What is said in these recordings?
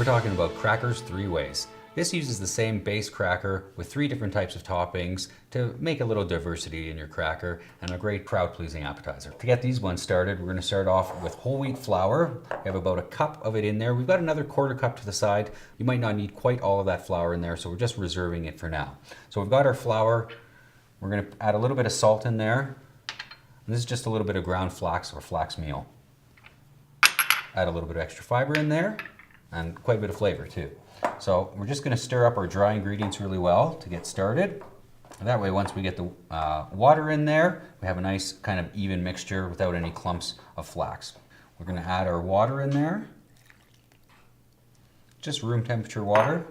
talking about crackers 3 ways. This uses the same base cracker with 3 different types of toppings to make a little diversity in your cracker and a great crowd-pleasing appetizer. To get these ones started, we're going to start off with whole wheat flour. We have about a cup of it in there. We've got another 1/4 cup to the side. You might not need quite all of that flour in there, so we're just reserving it for now. So we've got our flour. We're going to add a little bit of salt in there. And this is just a little bit of ground flax or flax meal. Add a little bit of extra fiber in there and quite a bit of flavor too. So we're just going to stir up our dry ingredients really well to get started. That way, once we get the water in there, we have a nice kind of even mixture without any clumps of flax. We're going to add our water in there. Just room temperature water.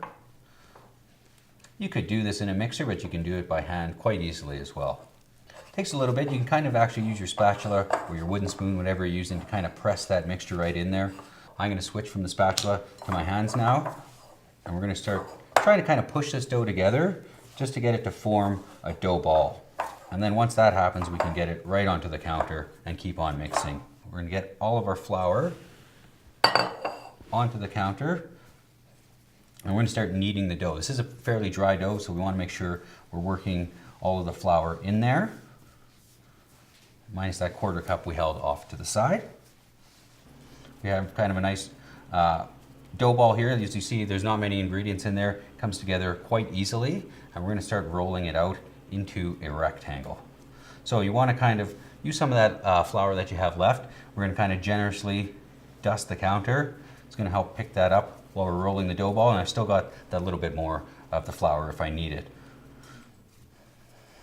You could do this in a mixer, but you can do it by hand quite easily as well. Takes a little bit. You can kind of actually use your spatula or your wooden spoon, whatever you're using, to kind of press that mixture right in there. I'm going to switch from the spatula to my hands now. And we're going to start trying to kind of push this dough together just to get it to form a dough ball. And then once that happens, we can get it right onto the counter and keep on mixing. We're going to get all of our flour onto the counter. And we're going to start kneading the dough. This is a fairly dry dough, so we want to make sure we're working all of the flour in there, minus that 1/4 cup we held off to the side. We have kind of a nice dough ball here. As you see, there's not many ingredients in there. It comes together quite easily, and we're going to start rolling it out into a rectangle. So you want to kind of use some of that flour that you have left. We're going to kind of generously dust the counter. It's going to help pick that up while we're rolling the dough ball, and I've still got that little bit more of the flour if I need it.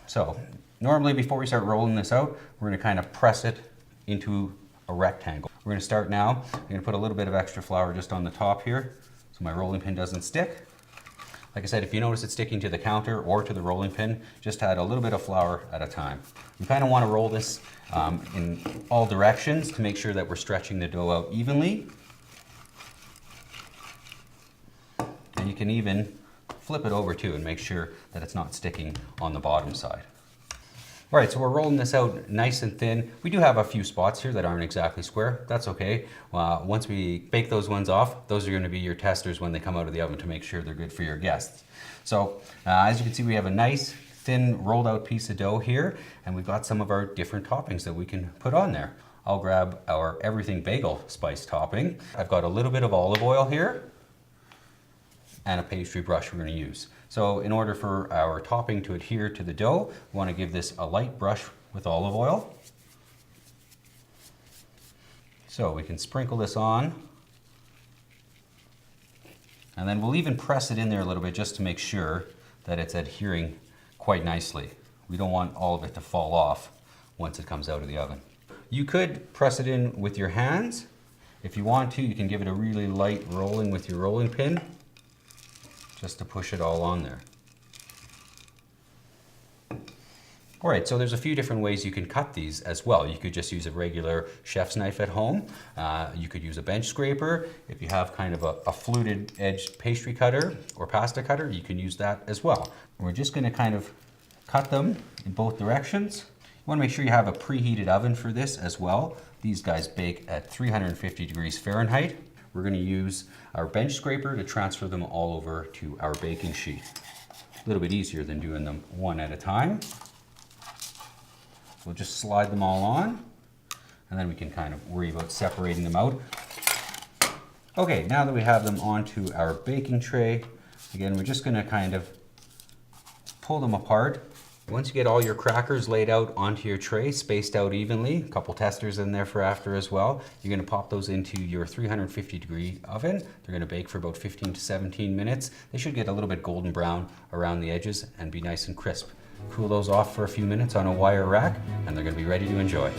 So normally before we start rolling this out, we're going to kind of press it into a rectangle. We're going to start now. I'm going to put a little bit of extra flour just on the top here so my rolling pin doesn't stick. Like I said, if you notice it sticking to the counter or to the rolling pin, just add a little bit of flour at a time. You kind of want to roll this in all directions to make sure that we're stretching the dough out evenly. And you can even flip it over too and make sure that it's not sticking on the bottom side. All right, so we're rolling this out nice and thin. We do have a few spots here that aren't exactly square. That's okay. Once we bake those ones off, those are going to be your testers when they come out of the oven to make sure they're good for your guests. So as you can see, we have a nice thin rolled out piece of dough here, and we've got some of our different toppings that we can put on there. I'll grab our everything bagel spice topping. I've got a little bit of olive oil here and a pastry brush we're going to use. So in order for our topping to adhere to the dough, we want to give this a light brush with olive oil. So we can sprinkle this on. And then we'll even press it in there a little bit just to make sure that it's adhering quite nicely. We don't want all of it to fall off once it comes out of the oven. You could press it in with your hands. If you want to, you can give it a really light rolling with your rolling pin, just to push it all on there. All right, so there's a few different ways you can cut these as well. You could just use a regular chef's knife at home. You could use a bench scraper. If you have kind of a fluted edged pastry cutter or pasta cutter, you can use that as well. We're just gonna kind of cut them in both directions. You wanna make sure you have a preheated oven for this as well. These guys bake at 350 degrees Fahrenheit. We're going to use our bench scraper to transfer them all over to our baking sheet. A little bit easier than doing them one at a time. We'll just slide them all on, and then we can kind of worry about separating them out. Okay, now that we have them onto our baking tray, again, we're just going to kind of pull them apart. Once you get all your crackers laid out onto your tray, spaced out evenly, a couple testers in there for after as well, you're going to pop those into your 350 degree oven. They're going to bake for about 15 to 17 minutes. They should get a little bit golden brown around the edges and be nice and crisp. Cool those off for a few minutes on a wire rack, and they're going to be ready to enjoy.